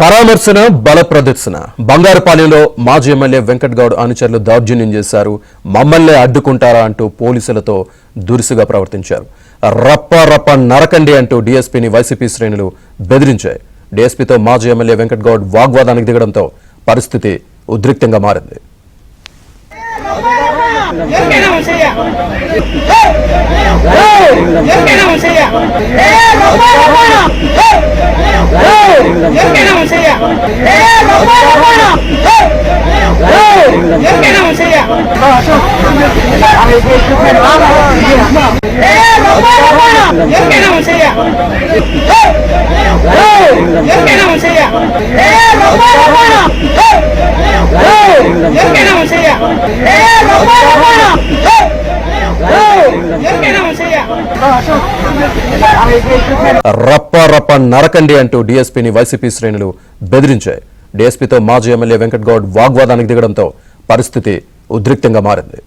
పరామర్శన బల ప్రదర్శన బంగారుపాలెంలో మాజీ ఎమ్మెల్యే వెంకట్ గౌడ్ అనుచరులు దౌర్జన్యం చేశారు. మమ్మల్నే అడ్డుకుంటారా అంటూ పోలీసులతో దురుసుగా ప్రవర్తించారు. రప్ప నరకండి అంటూ డీఎస్పీని వైసీపీ శ్రేణులు బెదిరించాయి. డీఎస్పీతో మాజీ ఎమ్మెల్యే వెంకట్ గౌడ్ వాగ్వాదానికి దిగడంతో పరిస్థితి ఉద్రిక్తంగా మారింది. రప్ప నరకండి అంటూ డీఎస్పీని వైసీపీ శ్రేణులు బెదిరించాయి. డీఎస్పీతో మాజీ ఎమ్మెల్యే వెంకట్ గౌడ్ వాగ్వాదానికి దిగడంతో పరిస్థితి ఉద్రిక్తంగా మారింది.